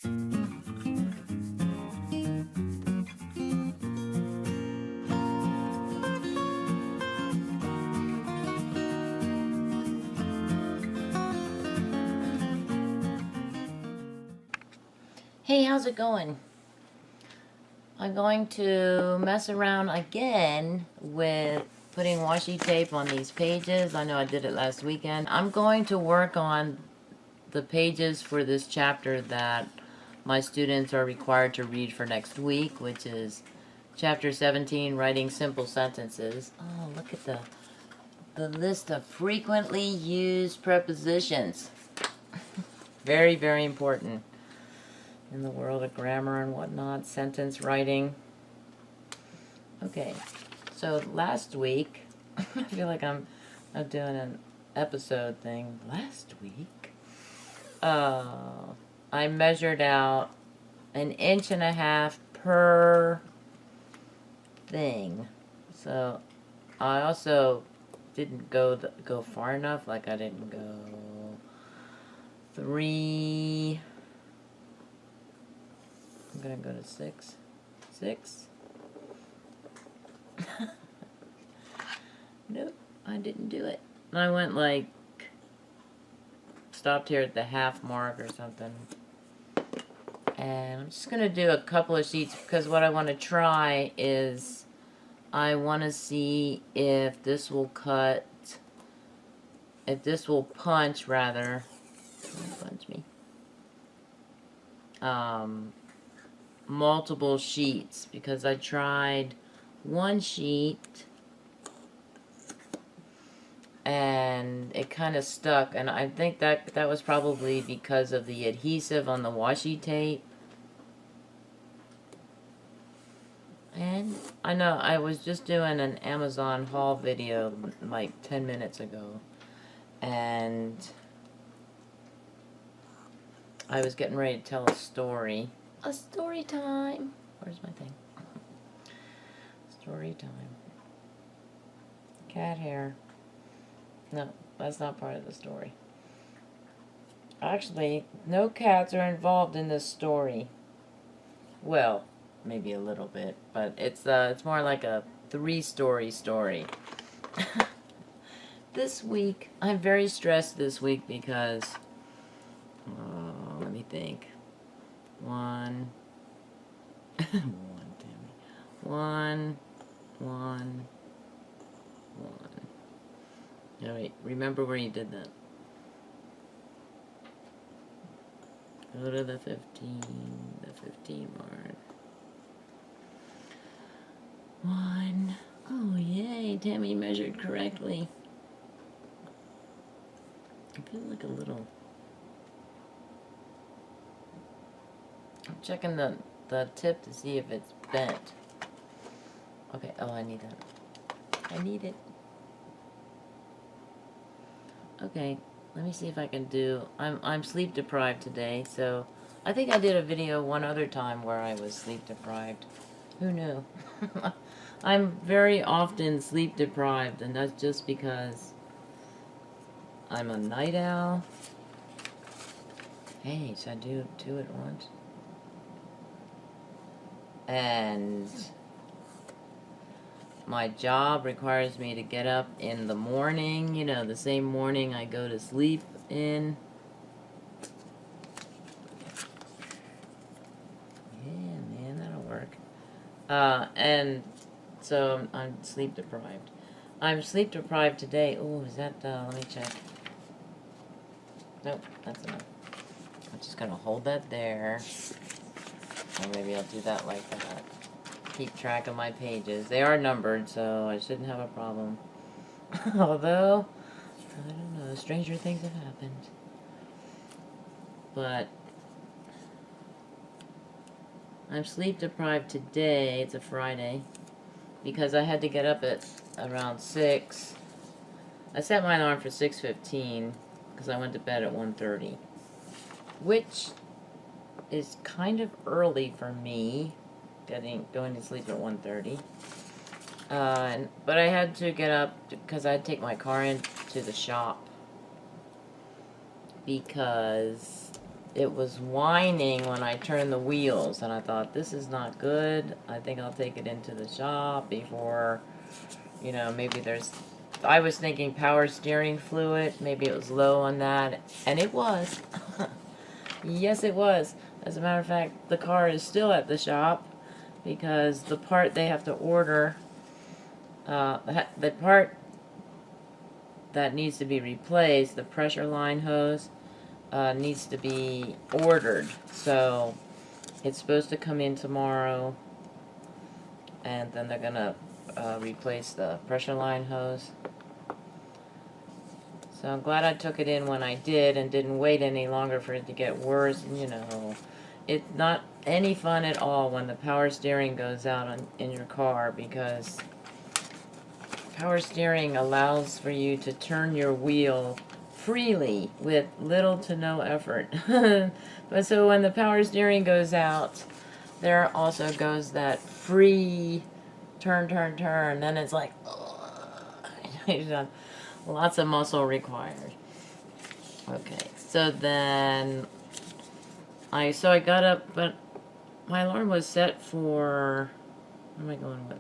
Hey, how's it going? I'm going to mess around again with putting washi tape on these pages. I know I did it last weekend. I'm going to work on the pages for this chapter that my students are required to read for next week, which is chapter 17, writing simple sentences. Oh, look at the list of frequently used prepositions. Very, very important in the world of grammar and whatnot, sentence writing. Okay, so last week, I feel like I'm doing an episode thing. Last week, I measured out 1.5 inches per thing. So I also didn't go far enough. Like I didn't go 3. I'm gonna go to 6. 6? Nope, I didn't do it. I went like, stopped here at the half mark or something. And I'm just gonna do a couple of sheets because what I want to try is I want to see if this will cut, if this will punch rather, punch me, multiple sheets, because I tried one sheet and it kind of stuck, and I think that was probably because of the adhesive on the washi tape. And I know I was just doing an Amazon haul video like 10 minutes ago, and I was getting ready to tell a story. A story time. Where's my thing? Story time. Cat hair. No, that's not part of the story. Actually, no cats are involved in this story. Well, maybe a little bit, but it's more like a 3-story story. This week, I'm very stressed this week because, let me think. One. All right, remember where you did that. Go to the 15 mark. 1. Oh, yay, Tammy measured correctly. I feel like a little. I'm checking the tip to see if it's bent. Okay, oh, I need that. I need it. Okay, let me see if I can do, I'm sleep deprived today, so I think I did a video one other time where I was sleep deprived. Who knew? I'm very often sleep deprived, and that's just because I'm a night owl. Hey, should I do 2 at once? And my job requires me to get up in the morning, you know, the same morning I go to sleep in. Yeah, man, that'll work. And so I'm sleep deprived. I'm sleep deprived today. Oh, is that, let me check. Nope, that's enough. I'm just gonna hold that there. Or maybe I'll do that like that. Keep track of my pages. They are numbered, so I shouldn't have a problem. Although, I don't know, stranger things have happened. But I'm sleep deprived today. It's a Friday. Because I had to get up at around 6. I set my alarm for 6:15 because I went to bed at 1:30. Which is kind of early for me, going to sleep at 1:30. But I had to get up because I had to take my car in to the shop because it was whining when I turned the wheels, and I thought, this is not good. I think I'll take it into the shop before, you know, maybe there's, I was thinking power steering fluid, maybe it was low on that, and it was. Yes, it was. As a matter of fact, the car is still at the shop because the part they have to order, the part that needs to be replaced, the pressure line hose, needs to be ordered. So it's supposed to come in tomorrow, and then they're gonna replace the pressure line hose. So I'm glad I took it in when I did and didn't wait any longer for it to get worse. You know, it's not any fun at all when the power steering goes out in your car, because power steering allows for you to turn your wheel freely with little to no effort. But so when the power steering goes out, there also goes that free turn. Then it's like, lots of muscle required. Okay, so then I got up, but my alarm was set for, what am I going with?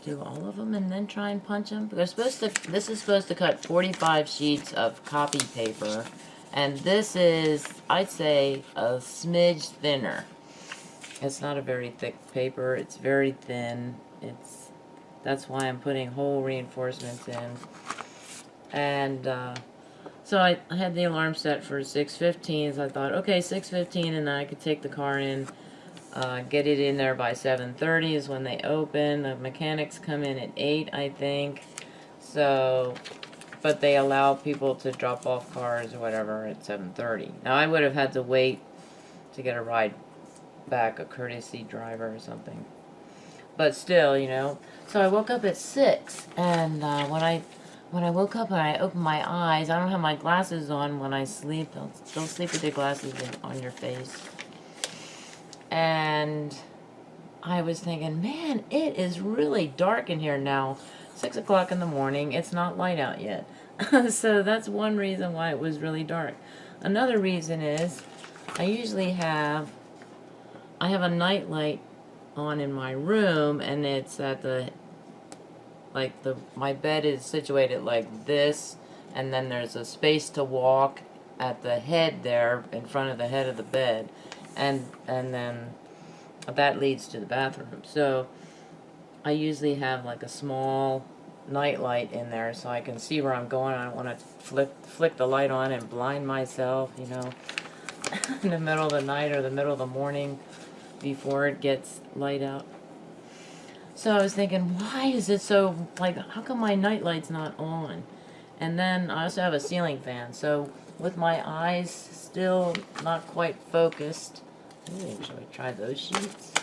Do all of them and then try and punch them? They're supposed to, this is supposed to cut 45 sheets of copy paper, and this is, I'd say, a smidge thinner. It's not a very thick paper, it's very thin. That's why I'm putting hole reinforcements in. And so I had the alarm set for 6:15, so I thought, okay, 6:15, and then I could take the car in, get it in there by 7:30 is when they open. The mechanics come in at 8, I think. So, but they allow people to drop off cars or whatever at 7:30. Now, I would have had to wait to get a ride back, a courtesy driver or something. But still, you know. So I woke up at 6, and when I woke up and I opened my eyes, I don't have my glasses on when I sleep. Don't sleep with your glasses on your face. And I was thinking, man, it is really dark in here now. 6 o'clock in the morning, it's not light out yet. So that's one reason why it was really dark. Another reason is, I have a night light on in my room, and it's at my bed is situated like this, and then there's a space to walk at the head there, in front of the head of the bed, and then that leads to the bathroom. So I usually have like a small night light in there so I can see where I'm going. I don't want to flick the light on and blind myself, you know, in the middle of the night or the middle of the morning before it gets light out. So I was thinking, why is it so, like, how come my night light's not on? And then I also have a ceiling fan, so with my eyes still not quite focused, ooh, shall we try those sheets?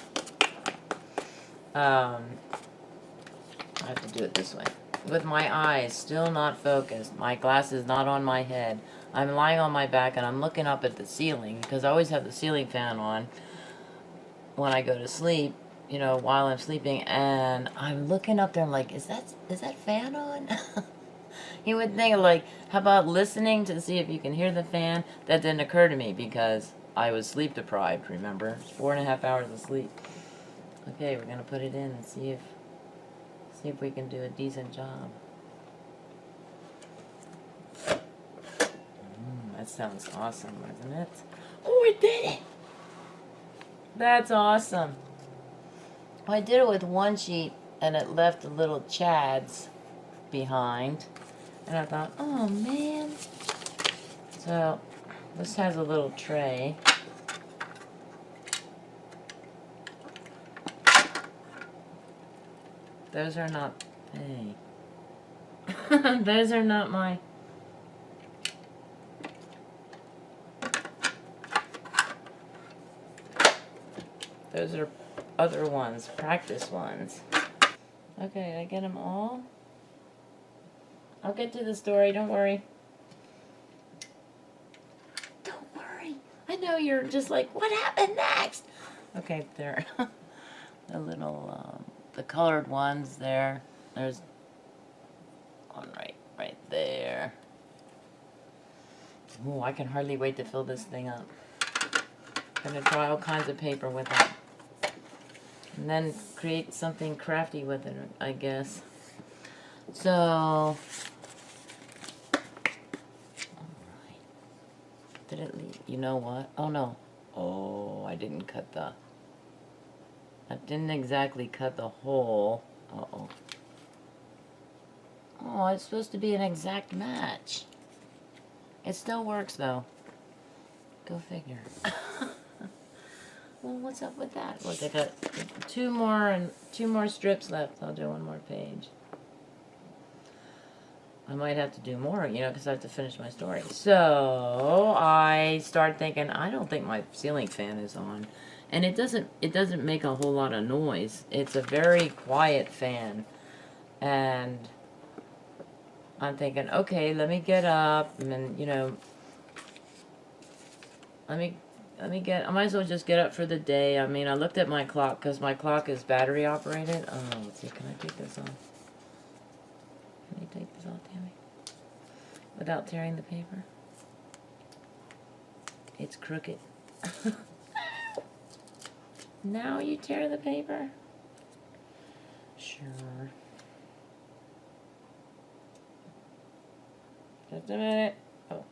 I have to do it this way. With my eyes still not focused, my glasses not on my head, I'm lying on my back and I'm looking up at the ceiling, because I always have the ceiling fan on when I go to sleep, you know, while I'm sleeping, and I'm looking up there, I'm like, is that fan on? You would think, like, how about listening to see if you can hear the fan? That didn't occur to me because I was sleep deprived, remember? 4.5 hours of sleep. Okay, we're gonna put it in and see if we can do a decent job. That sounds awesome, doesn't it? Oh, I did it! That's awesome. I did it with one sheet, and it left the little chads behind. And I thought, oh man. So, this has a little tray. Those are not, hey. Those are not my... Those are other ones, practice ones. Okay, did I get them all? I'll get to the story, don't worry. Don't worry. I know you're just like, what happened next? Okay, there. The little, the colored ones there. There's one right there. Oh, I can hardly wait to fill this thing up. I'm gonna try all kinds of paper with it. And then create something crafty with it, I guess. So, alright. Did it leave? You know what? Oh no. Oh, I didn't cut the... I didn't exactly cut the hole. Uh-oh. Oh, it's supposed to be an exact match. It still works though. Go figure. Well, what's up with that? Look, I got two more strips left. I'll do one more page. I might have to do more, you know, because I have to finish my story. So I start thinking, I don't think my ceiling fan is on, and it doesn't make a whole lot of noise. It's a very quiet fan, and I'm thinking, okay, let me get up, and then, you know, let me get, I might as well just get up for the day. I mean, I looked at my clock, because my clock is battery operated. Oh, let's see, can I take this off? Can you take this off, Tammy? Without tearing the paper? It's crooked. Now you tear the paper? Sure. Just a minute. Oh.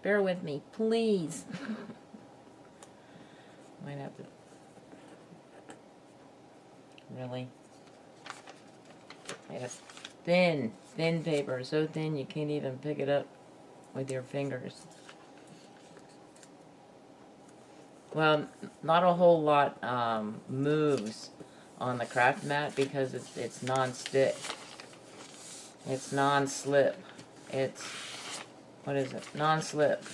Bear with me, please. Might have to... Really? Yes. Thin paper, so thin you can't even pick it up with your fingers. Well, not a whole lot moves on the craft mat because it's non-stick. It's non-slip. It's, what is it? Non-slip.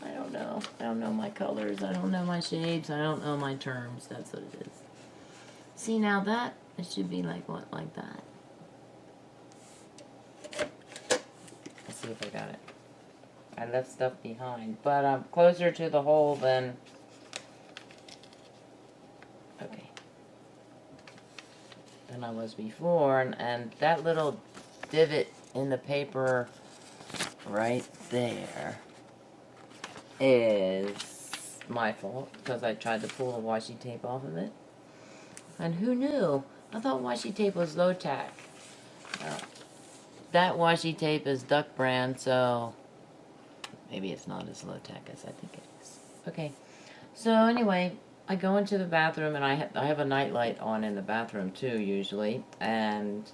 I don't know. I don't know my colors. I don't know my shapes. I don't know my terms. That's what it is. See, now that, it should be like what? Like that. Let's see if I got it. I left stuff behind, but I'm closer to the hole than... Okay. Than I was before, and that little divot in the paper right there is my fault, because I tried to pull the washi tape off of it. And who knew? I thought washi tape was low tack. That washi tape is Duck brand, so maybe it's not as low tack as I think it is. Okay, so anyway, I go into the bathroom, and I have a night light on in the bathroom too, usually, and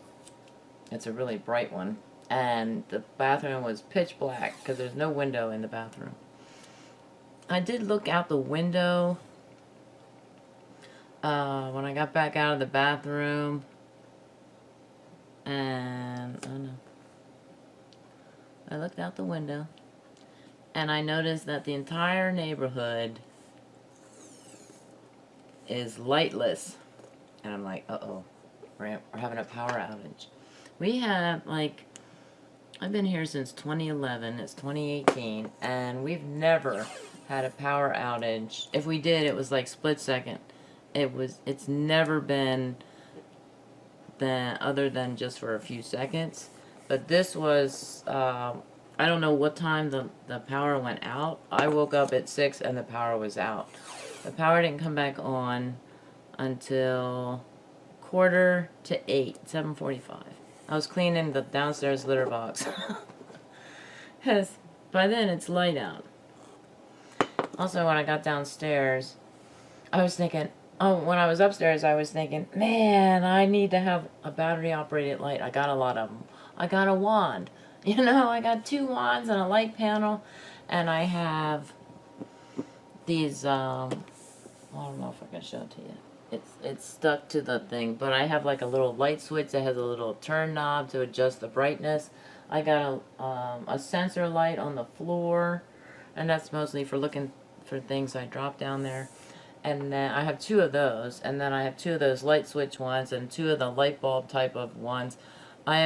it's a really bright one. And the bathroom was pitch black because there's no window in the bathroom. I did look out the window when I got back out of the bathroom, and I don't know. I looked out the window, and I noticed that the entire neighborhood is lightless. And I'm like, uh-oh, we're having a power outage. We have, like, I've been here since 2011, it's 2018, and we've never had a power outage. If we did, it was like split second. It's never been other than just for a few seconds. But this was, I don't know what time the power went out. I woke up at 6 and the power was out. The power didn't come back on until 7:45, 7:45. I was cleaning the downstairs litter box. Because by then it's light out. Also, when I got downstairs, I was thinking, oh, when I was upstairs, I was thinking, man, I need to have a battery operated light. I got a lot of them. I got a wand. You know, I got 2 wands and a light panel. And I have these, I don't know if I can show it to you. It's stuck to the thing, but I have like a little light switch that has a little turn knob to adjust the brightness. I got a sensor light on the floor, and that's mostly for looking for things I drop down there. And then I have 2 of those, and then I have 2 of those light switch ones and 2 of the light bulb type of ones. I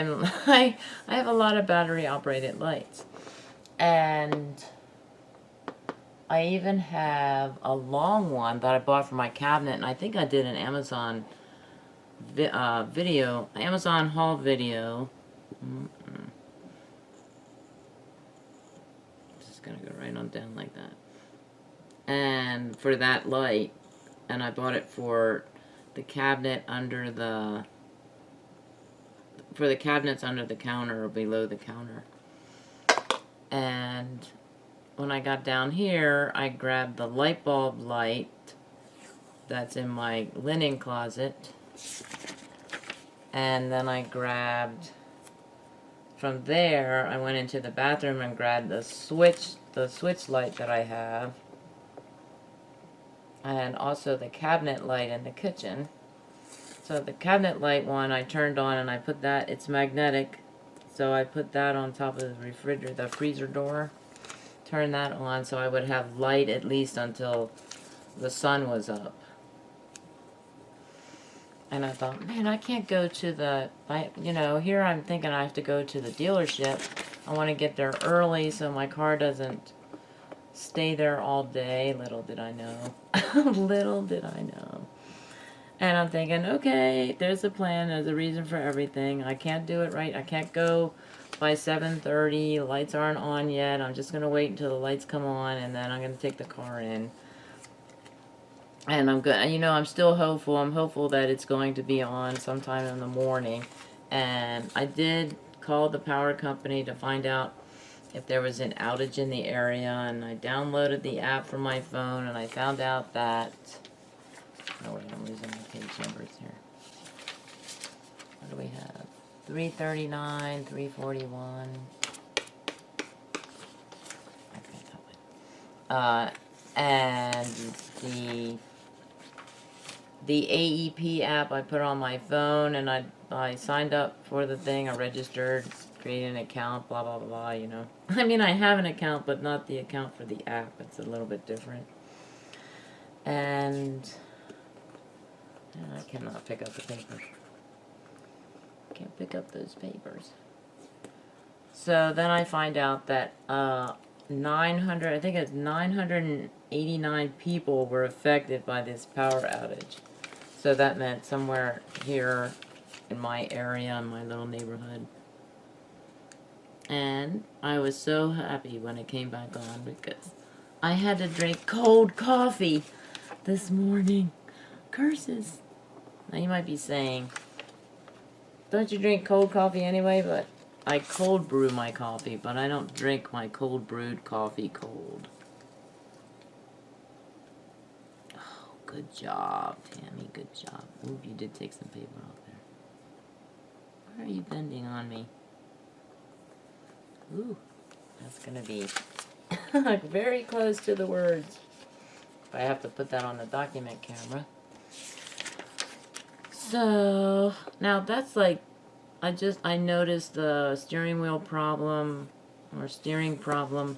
have a lot of battery operated lights, and I even have a long one that I bought for my cabinet, and I think I did an Amazon Amazon haul video. come down like that. And for that light, and I bought it for the cabinet under the, for the cabinets under the counter or below the counter. And when I got down here, I grabbed the light bulb light that's in my linen closet. And then I grabbed, from there, I went into the bathroom and grabbed the switch light that I have. And also the cabinet light in the kitchen. So the cabinet light one I turned on and I put that, it's magnetic. So I put that on top of the refrigerator, the freezer door. Turn that on so I would have light at least until the sun was up. And I thought, man, I can't go to the, you know, here I'm thinking I have to go to the dealership. I want to get there early so my car doesn't stay there all day. Little did I know. Little did I know. And I'm thinking, okay, there's a plan. There's a reason for everything. I can't do it right. I can't go by 7:30. Lights aren't on yet. I'm just going to wait until the lights come on, and then I'm going to take the car in. And I'm good. You know, I'm still hopeful. I'm hopeful that it's going to be on sometime in the morning. And I did call the power company to find out if there was an outage in the area. And I downloaded the app from my phone, and I found out that... Oh wait, I'm losing my page numbers here. What do we have? 339, 341. Okay, that one. And the AEP app I put on my phone, and I signed up for the thing. I registered, created an account, blah blah blah. You know, I mean, I have an account, but not the account for the app. It's a little bit different. And I cannot pick up the papers. Can't pick up those papers. So then I find out that 900, I think it's 989 people were affected by this power outage. So that meant somewhere here in my area, in my little neighborhood. And I was so happy when it came back on because I had to drink cold coffee this morning. Curses. Now you might be saying, don't you drink cold coffee anyway? But I cold brew my coffee, but I don't drink my cold brewed coffee cold. Oh, good job, Tammy, good job. Ooh, you did take some paper off there. Why are you bending on me? Ooh, that's gonna be very close to the words. I have to put that on the document camera. So, now that's like, I noticed the steering wheel problem, or steering problem,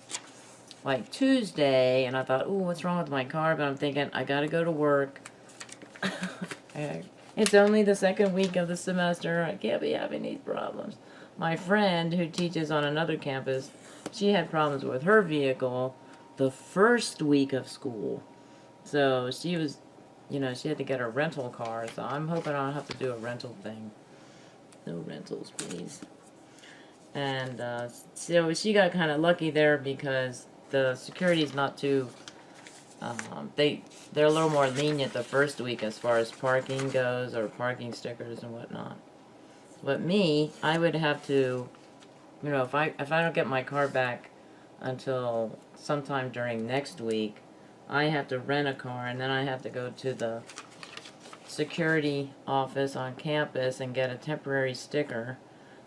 like Tuesday, and I thought, ooh, what's wrong with my car? But I'm thinking, I gotta go to work. It's only the second week of the semester. I can't be having these problems. My friend, who teaches on another campus, she had problems with her vehicle the first week of school. So she was, you know, she had to get a rental car. So I'm hoping I don't have to do a rental thing. No rentals, please. And so she got kind of lucky there because the security's not too... they're a little more lenient the first week as far as parking goes, or parking stickers and whatnot. But me, I would have to, you know, if I don't get my car back until sometime during next week, I have to rent a car, and then I have to go to the security office on campus and get a temporary sticker.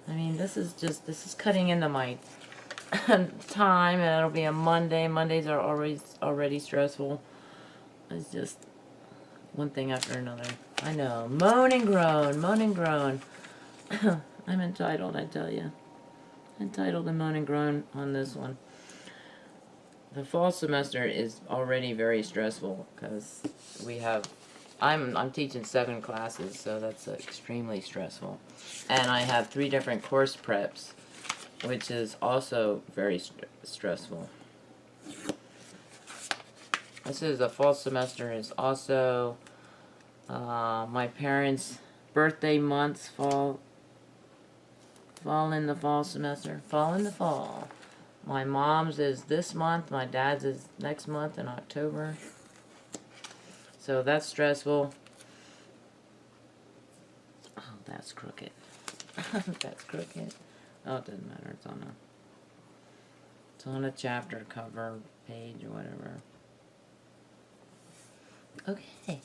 I mean, this is cutting into my time, and it'll be a Monday. Mondays are already stressful. It's just one thing after another. I know. Moan and groan, moan and groan. I'm entitled, I tell you. Entitled to moan and groan on this one. The fall semester is already very stressful because we have, I'm teaching 7 classes, so that's extremely stressful. And I have 3 different course preps, which is also very stressful. This is the fall semester is also my parents' birthday months fall in the fall semester. Fall in the fall. My mom's is this month. My dad's is next month in October. So that's stressful. Oh, that's crooked. That's crooked. Oh, it doesn't matter. It's on a chapter cover page or whatever. Okay.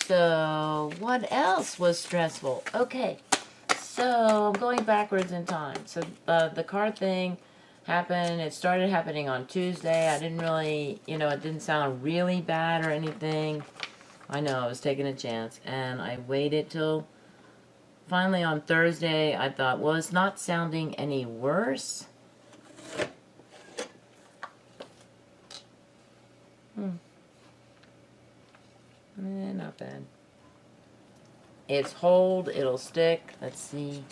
So, what else was stressful? Okay. So, I'm going backwards in time. So, the car thing happened. It started happening on Tuesday. I didn't really, it didn't sound really bad or anything. I know, I was taking a chance. And I waited till finally on Thursday. I thought, well, it's not sounding any worse. Not bad. It's hold, it'll stick. Let's see.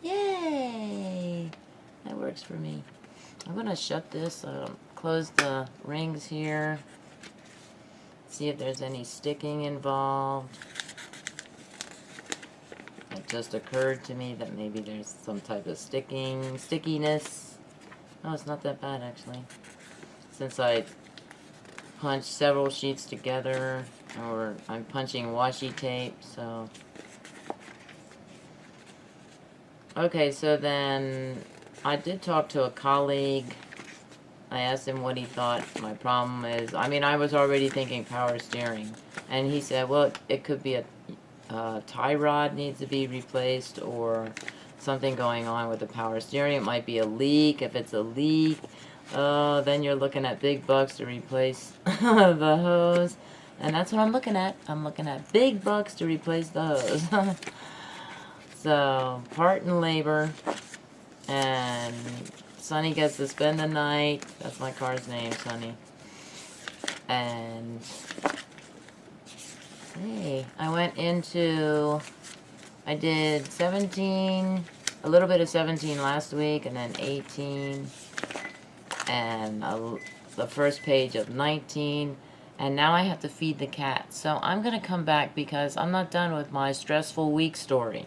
Yay! That works for me. I'm gonna shut this, close the rings here. See if there's any sticking involved. It just occurred to me that maybe there's some type of stickiness. Oh, it's not that bad actually. Since I punched several sheets together, or I'm punching washi tape, so. Okay, so then I did talk to a colleague. I asked him what he thought my problem is. I mean, I was already thinking power steering. And he said, well, it could be a tie rod needs to be replaced, or something going on with the power steering. It might be a leak. If it's a leak, then you're looking at big bucks to replace the hose. And that's what I'm looking at. I'm looking at big bucks to replace the hose. So, part and labor. And Sonny gets to spend the night. That's my car's name, Sonny. And hey, I did 17, a little bit of 17 last week, and then 18, and the first page of 19, and now I have to feed the cat. So I'm going to come back because I'm not done with my stressful week story.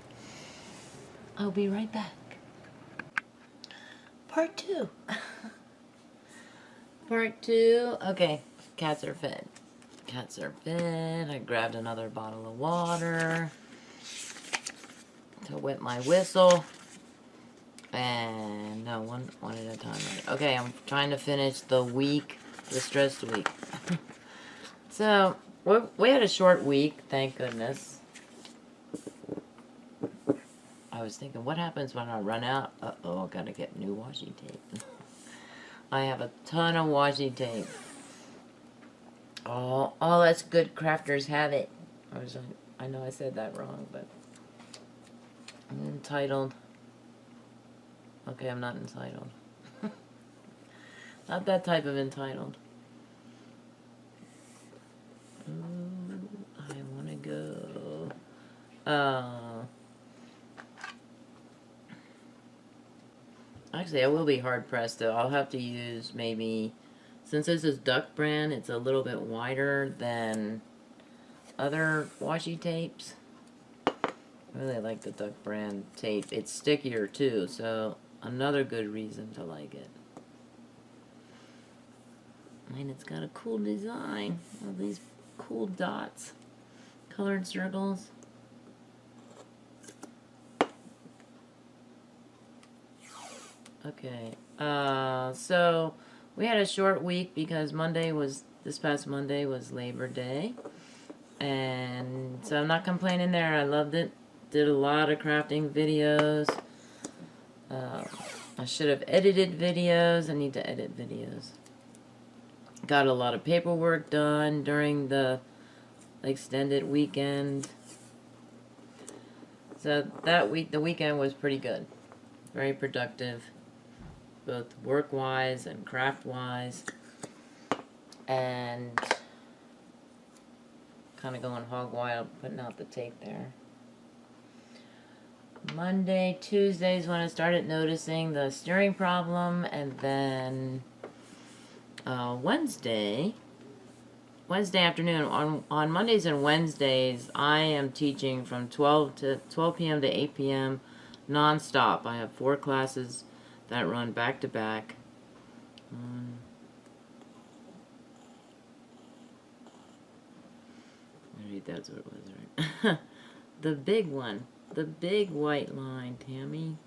I'll be right back. Part 2. Part 2. Okay, cats are fed. Cats are fed. I grabbed another bottle of water to wet my whistle. And no, one at a time. Right? Okay, I'm trying to finish the week, the stressed week. So, we had a short week, thank goodness. I was thinking, what happens when I run out? Uh-oh, I gotta get new washi tape. I have a ton of washi tape. Oh, that's good. Crafters have it. I know I said that wrong, but I'm entitled. Okay, I'm not entitled. Not that type of entitled. Ooh, I want to go. Actually, I will be hard pressed though. I'll have to use maybe, since this is Duck brand, it's a little bit wider than other washi tapes. I really like the Duck brand tape. It's stickier too, so another good reason to like it. And it's got a cool design. All these cool dots, colored circles. Okay, so we had a short week because this past Monday was Labor Day. And so I'm not complaining there. I loved it. Did a lot of crafting videos. I should have edited videos. I need to edit videos. Got a lot of paperwork done during the extended weekend. So that week, the weekend was pretty good. Very productive, both work-wise and craft-wise. And kind of going hog wild, putting out the tape there. Monday, Tuesdays when I started noticing the steering problem, and then Wednesday afternoon. On Mondays and Wednesdays, I am teaching from 12 p.m. to 8 p.m. non-stop. I have 4 classes that run back to back. Maybe that's what it was, right? The big one. The big white line, Tammy.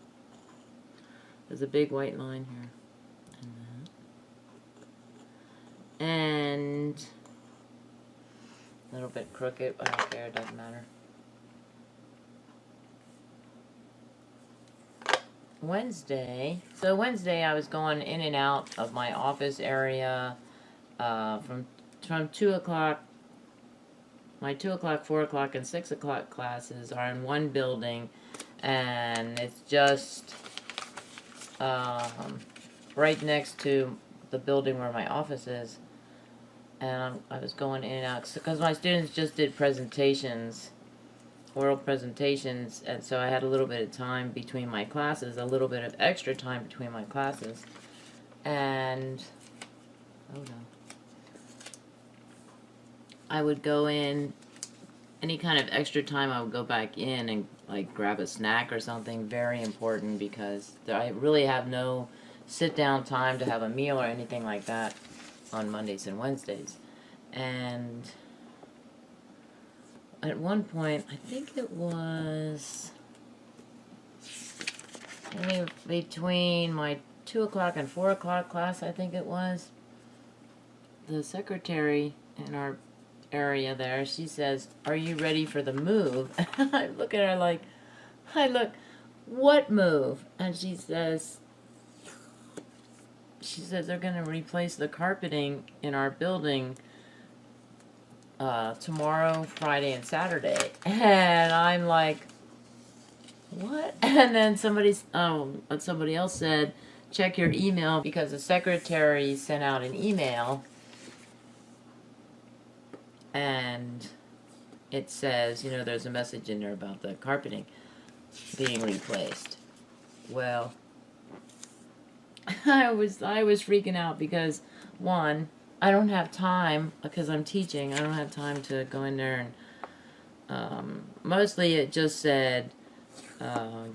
There's a big white line here. And a little bit crooked. I don't care. It doesn't matter. Wednesday. So Wednesday I was going in and out of my office area from 2 o'clock. My 2 o'clock, 4 o'clock, and 6 o'clock classes are in one building, and it's just right next to the building where my office is. And I was going in and out because my students just did presentations, oral presentations, and so I had a little bit of time between my classes, a little bit of extra time between my classes, and oh no, I would go in any kind of extra time. I would go back in and like grab a snack or something. Very important, because I really have no sit down time to have a meal or anything like that on Mondays and Wednesdays. And at one point, I think it was between my 2 o'clock and 4 o'clock class, I think it was, the secretary in our area there, she says, "Are you ready for the move?" I look at her like, what move? And she says they're going to replace the carpeting in our building tomorrow, Friday, and Saturday. And I'm like, what? And then somebody else said, check your email, because the secretary sent out an email and it says, you know, there's a message in there about the carpeting being replaced. Well, I was freaking out because, one, I don't have time, because I'm teaching. I don't have time to go in there and mostly it just said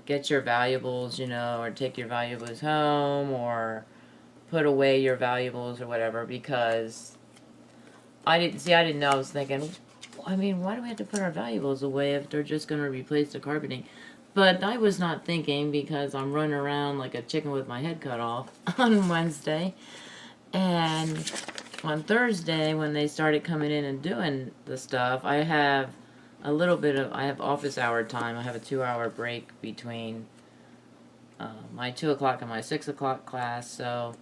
get your valuables, you know, or take your valuables home, or put away your valuables or whatever, because I didn't know. I was thinking, I mean, why do we have to put our valuables away if they're just going to replace the carpeting? But I was not thinking, because I'm running around like a chicken with my head cut off on Wednesday. And on Thursday, when they started coming in and doing the stuff, I have office hour time. I have a 2-hour break between my 2 o'clock and my 6 o'clock class, so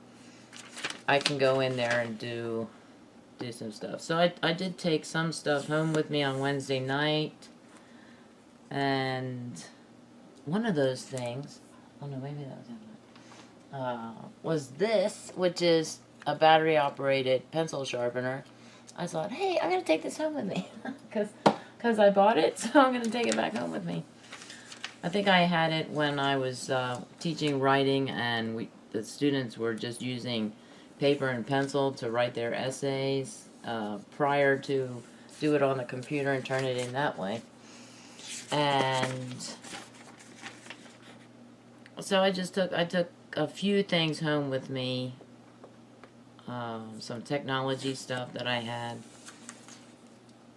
I can go in there and do some stuff. So I did take some stuff home with me on Wednesday night, and one of those things, oh no, maybe that was this, which is a battery operated pencil sharpener. I thought, hey, I'm gonna take this home with me because I bought it, so I'm gonna take it back home with me. I think I had it when I was teaching writing, and the students were just using paper and pencil to write their essays prior to do it on the computer and turn it in that way. And so I took a few things home with me, some technology stuff that I had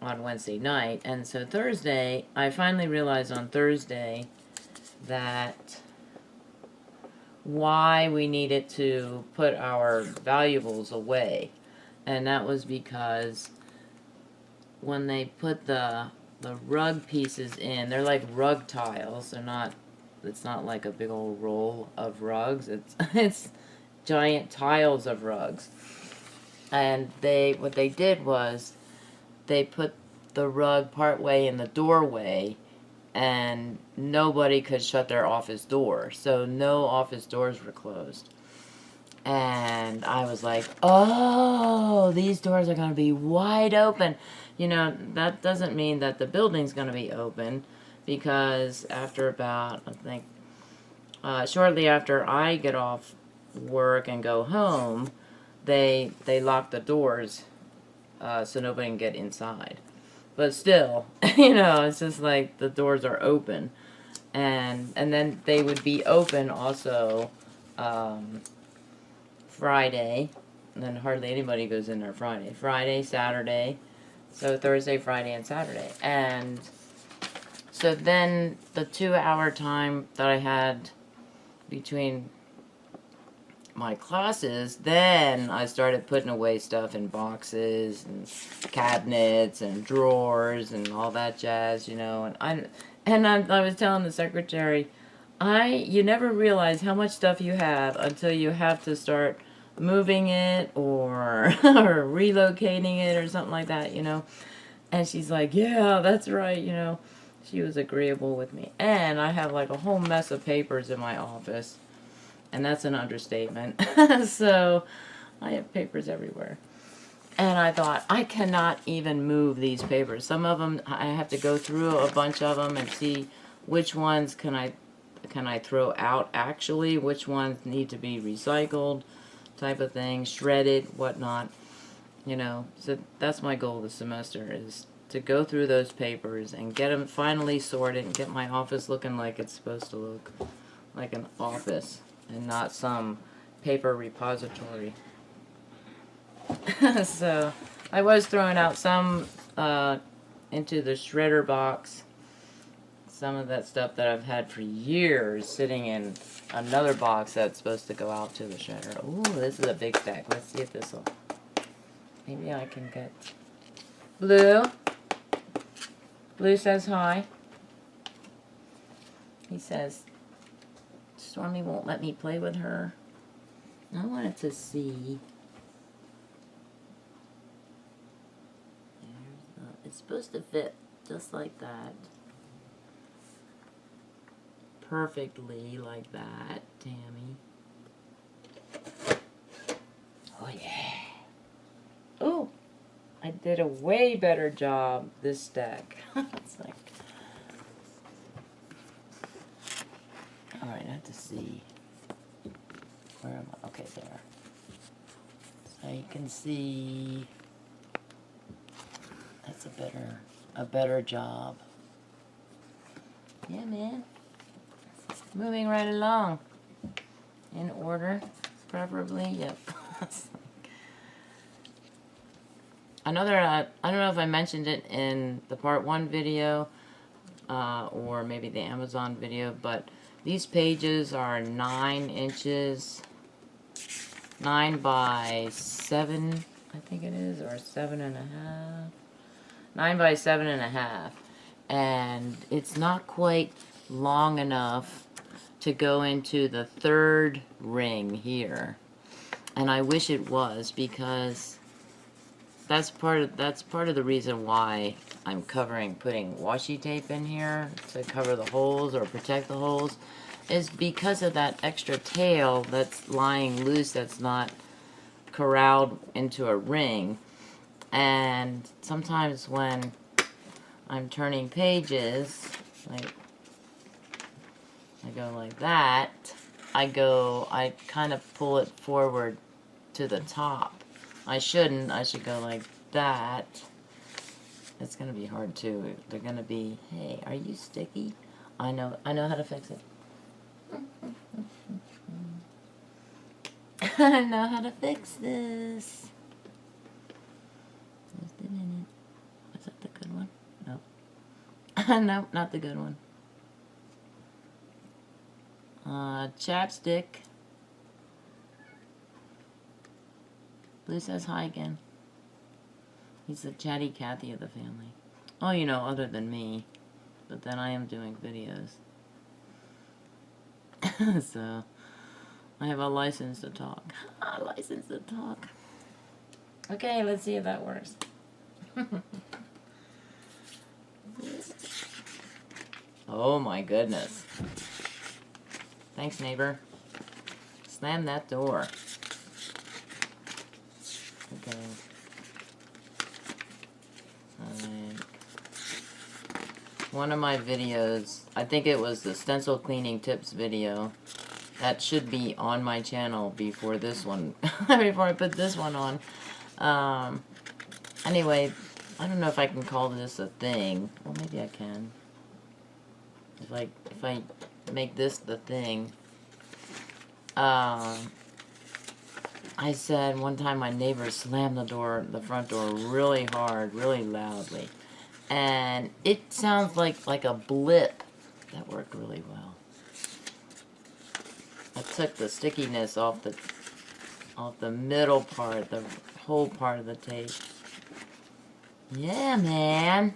on Wednesday night. And so Thursday, I finally realized on Thursday that why we needed to put our valuables away. And that was because when they put the rug pieces in, they're like rug tiles. It's not like a big old roll of rugs. It's giant tiles of rugs. And what they did was they put the rug partway in the doorway, and nobody could shut their office door. So no office doors were closed. And I was like, oh, these doors are going to be wide open. You know, that doesn't mean that the building's going to be open, because after about, I think, shortly after I get off work and go home, they lock the doors so nobody can get inside. But still, you know, it's just like the doors are open. And then they would be open also Friday, and then hardly anybody goes in there Friday, Saturday, so Thursday, Friday, and Saturday. And so then the 2-hour time that I had between my classes, then I started putting away stuff in boxes and cabinets and drawers and all that jazz, you know. And I was telling the secretary, you never realize how much stuff you have until you have to start moving it or or relocating it or something like that, you know. And she's like, yeah, that's right, you know. She was agreeable with me. And I have like a whole mess of papers in my office. And that's an understatement. So I have papers everywhere. And I thought, I cannot even move these papers. Some of them, I have to go through a bunch of them and see which ones can I throw out actually, which ones need to be recycled, type of thing, shredded, whatnot. You know, so that's my goal this semester, is to go through those papers and get them finally sorted and get my office looking like it's supposed to look, like an office and not some paper repository. So I was throwing out some into the shredder box, some of that stuff that I've had for years sitting in another box that's supposed to go out to the shredder. Ooh, this is a big stack. Let's see if this will, maybe I can get Blue. Blue says hi. He says Stormy won't let me play with her. I wanted to see. It's supposed to fit just like that. Perfectly like that, Tammy. Oh yeah. Oh, I did a way better job this stack. It's like, alright, I have to see. Where am I? Okay, there. So you can see that's a better job. Yeah, man. Moving right along. In order, preferably. Yep. I don't know if I mentioned it in the part 1 video, or maybe the Amazon video, but these pages are 9 inches, 9 by 7, I think it is, or 7.5. 9 by 7.5. And it's not quite long enough to go into the 3rd ring here. And I wish it was, because that's part of the reason why I'm putting washi tape in here to cover the holes or protect the holes, is because of that extra tail that's lying loose, that's not corralled into a ring. And sometimes when I'm turning pages, like I go like that, I kind of pull it forward to the top. I shouldn't. I should go like that. It's gonna be hard too. They're gonna be, hey, are you sticky? I know how to fix it. I know how to fix this. Just a minute. Was that the good one? No. No, not the good one. Chapstick. Blue says hi again. He's the chatty Cathy of the family. Oh, you know, other than me. But then I am doing videos. So, I have a license to talk. A license to talk. Okay, let's see if that works. Oh my goodness. Thanks, neighbor. Slam that door. Okay. One of my videos, I think it was the stencil cleaning tips video, that should be on my channel before this one, before I put this one on. Anyway, I don't know if I can call this a thing. Well, maybe I can. If I make this the thing. I said one time my neighbor slammed the front door really hard, really loudly. And it sounds like a blip. That worked really well. I took the stickiness off the middle part, the whole part of the tape. Yeah, man.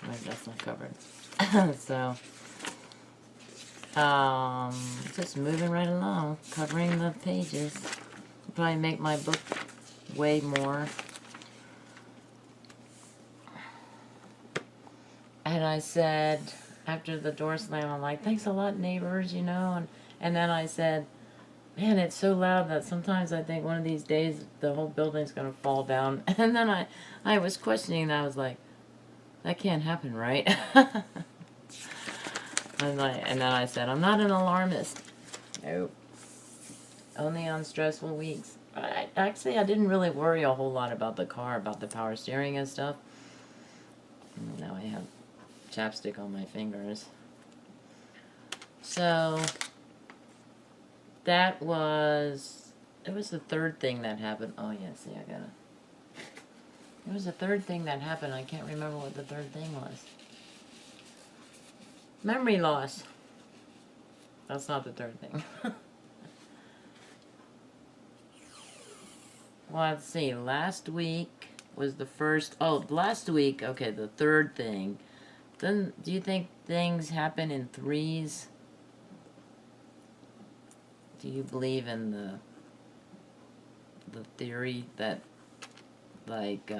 Wait, that's not covered. So, just moving right along, covering the pages. Probably make my book way more. And I said, after the door slam, I'm like, thanks a lot, neighbors, you know. And then I said, man, it's so loud that sometimes I think one of these days the whole building's going to fall down. And then I was questioning that. I was like, that can't happen, right? And then I said, I'm not an alarmist. Nope. Only on stressful weeks. Actually, I didn't really worry a whole lot about the car, about the power steering and stuff. Now I have chapstick on my fingers. So, it was the third thing that happened. Oh yeah, see, it was the third thing that happened. I can't remember what the third thing was. Memory loss. That's not the third thing. Well, let's see. Last week was the first. Oh, last week. Okay, the third thing. Then, do you think things happen in threes? Do you believe in the theory that like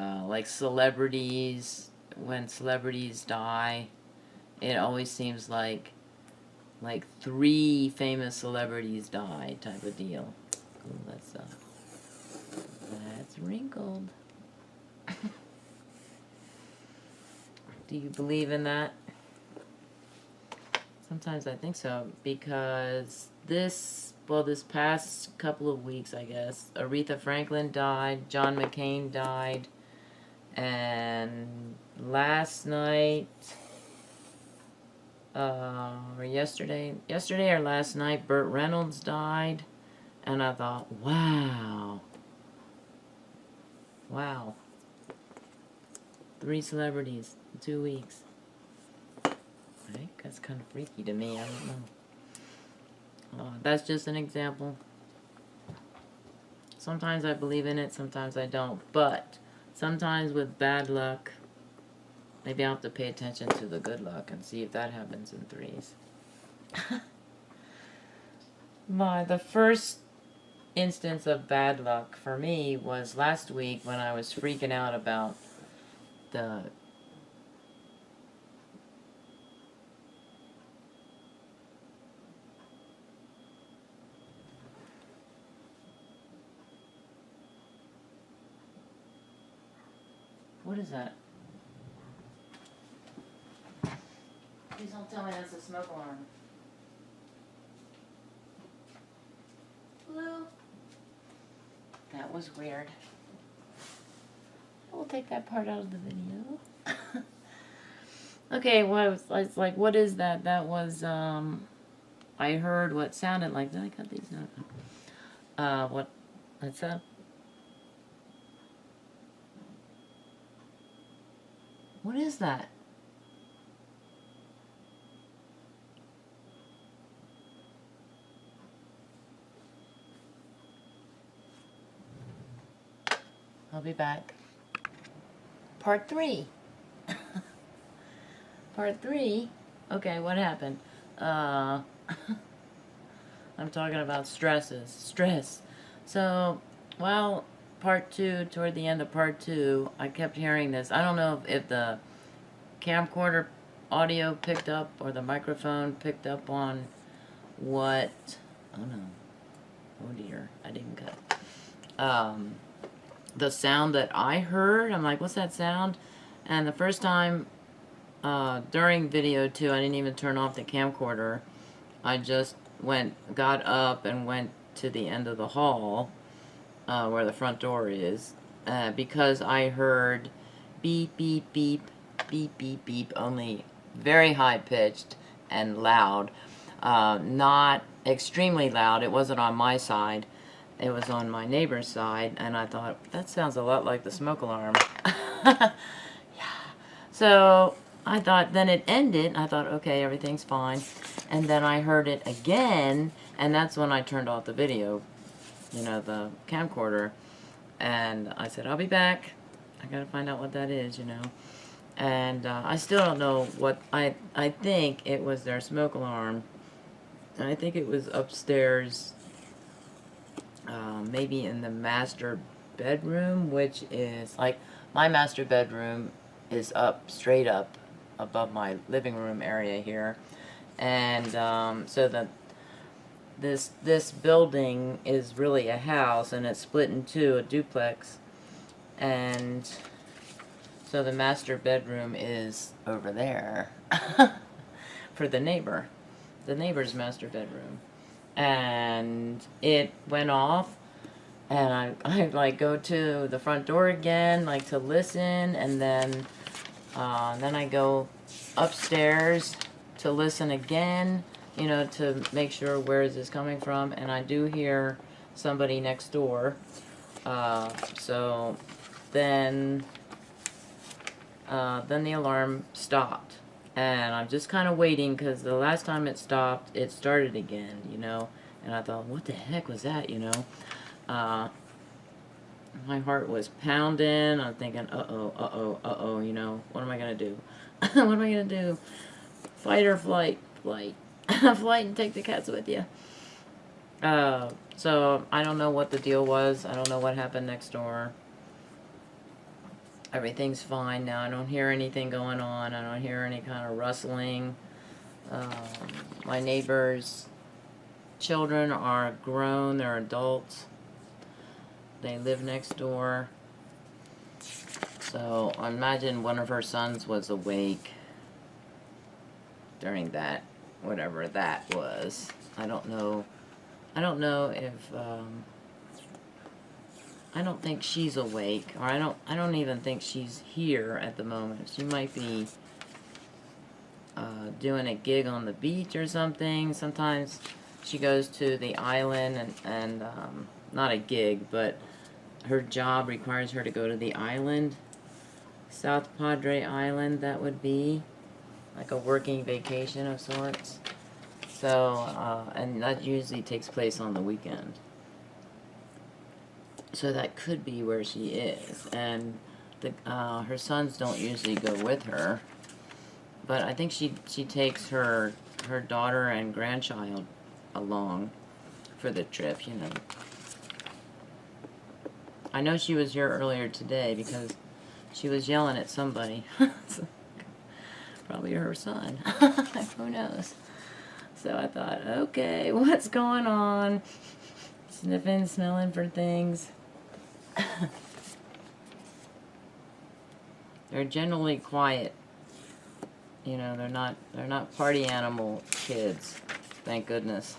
celebrities, when celebrities die, it always seems like 3 famous celebrities die type of deal. Ooh, that's wrinkled. Do you believe in that? Sometimes I think so, because this past couple of weeks, I guess, Aretha Franklin died, John McCain died, and last night, or yesterday or last night, Burt Reynolds died, and I thought, wow, 3 celebrities in 2 weeks. I think that's kind of freaky to me. I don't know. That's just an example. Sometimes I believe in it, sometimes I don't. But sometimes with bad luck, maybe I'll have to pay attention to the good luck and see if that happens in 3s. The first instance of bad luck for me was last week when I was freaking out about the what is that? Please don't tell me that's a smoke alarm. Blue. That was weird. We'll take that part out of the video. Okay, well, it's like, what is that? That was, I heard what sounded like, did I cut these out? What's that? What is that? I'll be back. Part 3. Part 3. Okay, what happened? I'm talking about stress. So, well, part 2, toward the end of part 2, I kept hearing this. I don't know if the camcorder audio picked up or the microphone picked up on what... Oh no. Oh dear. I didn't cut. The sound that I heard, I'm like, what's that sound? And the first time during video 2, I didn't even turn off the camcorder. I just got up and went to the end of the hall where the front door is because I heard beep, beep, beep, beep, beep, beep, only very high pitched and loud. Not extremely loud. It wasn't on my side. It was on my neighbor's side, and I thought, that sounds a lot like the smoke alarm. Yeah. So I thought, then it ended. I thought, okay, everything's fine. And then I heard it again, and that's when I turned off the video, you know, the camcorder. And I said, I'll be back. I gotta find out what that is, you know. And I still don't know what, I think it was their smoke alarm. And I think it was upstairs, maybe in the master bedroom, which is, like, my master bedroom is up, straight up, above my living room area here. And so this building is really a house, and it's split in two, a duplex. And so the master bedroom is over there for the neighbor's master bedroom. And it went off, and I like go to the front door again, like to listen, and then I go upstairs to listen again, you know, to make sure where is this coming from, and I do hear somebody next door. So then the alarm stopped, and I'm just kind of waiting, because the last time it stopped, it started again, you know, and I thought, what the heck was that, you know? My heart was pounding. I'm thinking, uh-oh, you know, what am I gonna do? What am I gonna do? Fight or flight? Flight. Flight and take the cats with you. So I don't know what the deal was. I don't know what happened next door. Everything's fine now. I don't hear anything going on. I don't hear any kind of rustling. My neighbor's children are grown. They're adults. They live next door. So I imagine one of her sons was awake during that, whatever that was. I don't know if I don't think she's awake, or I don't even think she's here at the moment. She might be doing a gig on the beach or something. Sometimes she goes to the island, and not a gig, but her job requires her to go to the island, South Padre Island, that would be, like a working vacation of sorts. So, and that usually takes place on the weekend. So that could be where she is, and her sons don't usually go with her, but I think she takes her daughter and grandchild along for the trip, you know. I know she was here earlier today because she was yelling at somebody. Probably her son. Who knows? So I thought, okay, what's going on? Sniffing, smelling for things. They're generally quiet. You know, they're not party animal kids. Thank goodness.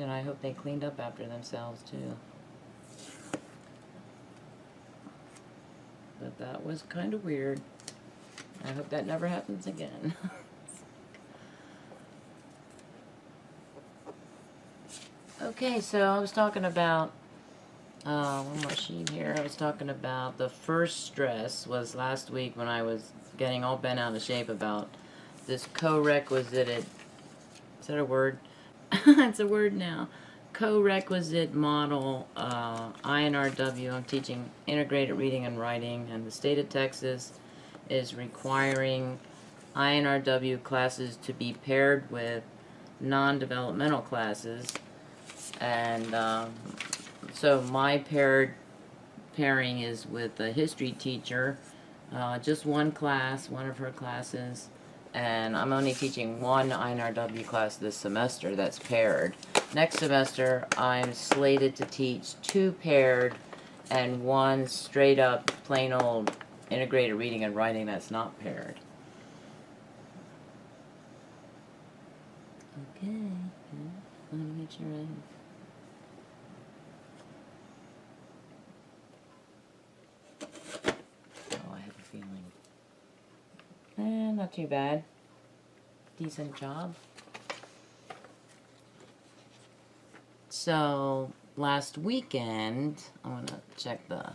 I hope they cleaned up after themselves too. But that was kind of weird. I hope that never happens again. Okay, so I was talking about, one more sheet here. I was talking about the first stress was last week when I was getting all bent out of shape about this co-requisited, is that a word? It's a word now. Co-requisite model, INRW. I'm teaching integrated reading and writing, and the state of Texas is requiring INRW classes to be paired with non-developmental classes. And so my pairing is with a history teacher, just one class, one of her classes, and I'm only teaching one INRW class this semester that's paired. Next semester, I'm slated to teach 2 paired and 1 straight up plain old integrated reading and writing that's not paired. Okay, let me make sure too bad. Decent job. So, last weekend, I'm going to check the...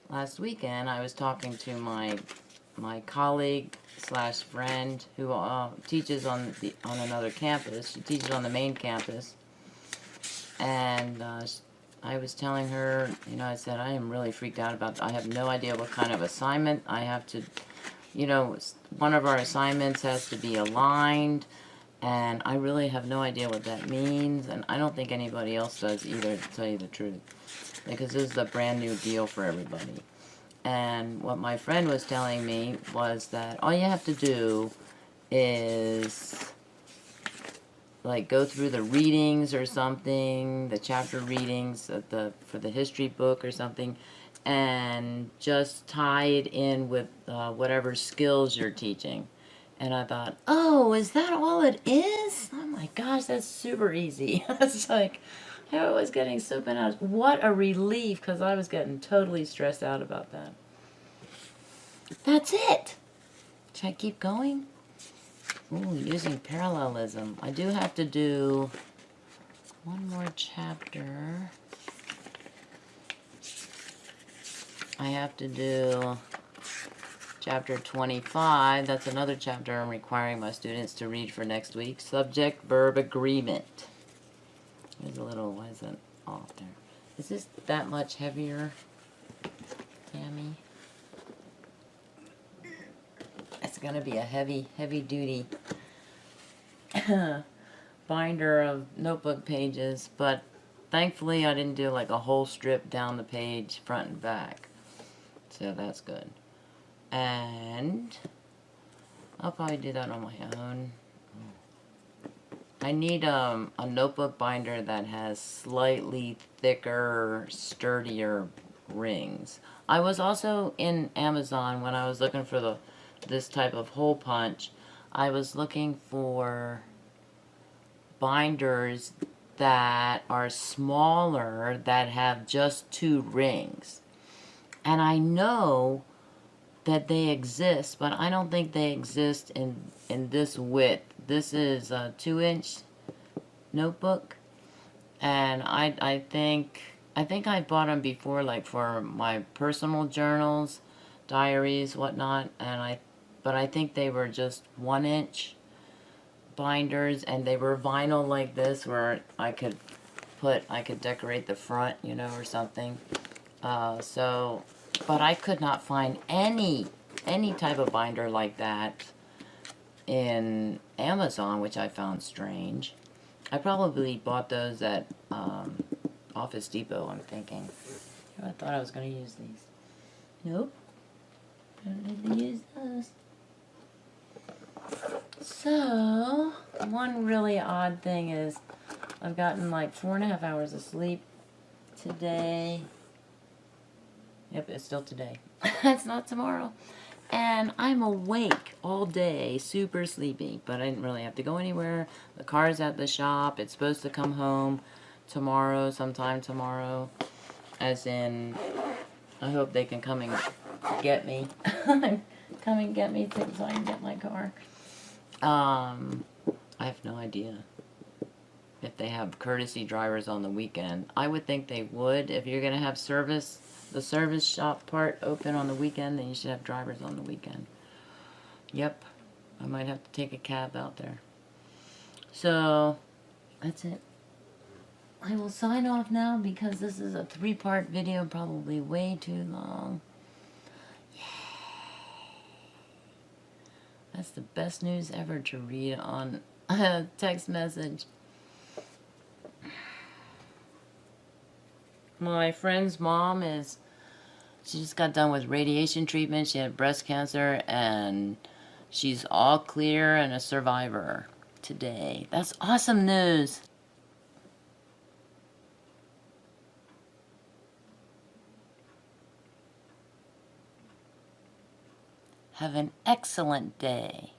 Last weekend, I was talking to my colleague slash friend who teaches on another campus. She teaches on the main campus. And I was telling her, you know, I said, I am really freaked out about, I have no idea what kind of assignment I have to, you know, one of our assignments has to be aligned, and I really have no idea what that means, and I don't think anybody else does either, to tell you the truth, because this is a brand new deal for everybody. And what my friend was telling me was that all you have to do is like go through the readings or something, the chapter readings for the history book or something, and just tie it in with whatever skills you're teaching. And I thought, oh, is that all it is? Oh my gosh, that's super easy. It's like, I was getting so bent out. What a relief, because I was getting totally stressed out about that. That's it. Should I keep going? Ooh, using parallelism. I do have to do one more chapter. I have to do chapter 25. That's another chapter I'm requiring my students to read for next week. Subject-verb agreement. There's a little, why is that off there? Is this that much heavier, Tammy? It's going to be a heavy duty binder of notebook pages, but thankfully I didn't do like a whole strip down the page front and back, so that's good. And I'll probably do that on my own. I need a notebook binder that has slightly thicker, sturdier rings. I was also in Amazon when I was looking for this type of hole punch. I was looking for binders that are smaller, that have just 2 rings. And I know that they exist, but I don't think they exist in this width. This is a 2-inch notebook, and I think I bought them before, like for my personal journals, diaries, whatnot, but I think they were just 1-inch binders, and they were vinyl like this, where I could decorate the front, you know, or something. But I could not find any type of binder like that in Amazon, which I found strange. I probably bought those at Office Depot, I'm thinking. I thought I was going to use these. Nope. I don't need to use those. So, one really odd thing is I've gotten like 4.5 hours of sleep today. Yep, it's still today. It's not tomorrow. And I'm awake all day, super sleepy, but I didn't really have to go anywhere. The car's at the shop. It's supposed to come home tomorrow, sometime tomorrow. As in, I hope they can come and get me. Come and get me so I can get my car. I have no idea if they have courtesy drivers on the weekend. I would think they would. If you're going to have service, the service shop part open on the weekend, then you should have drivers on the weekend. Yep. I might have to take a cab out there. So, that's it. I will sign off now because this is a 3-part video, probably way too long. Yay. That's the best news ever to read on a text message. My friend's mom she just got done with radiation treatment. She had breast cancer, and she's all clear and a survivor today. That's awesome news. Have an excellent day.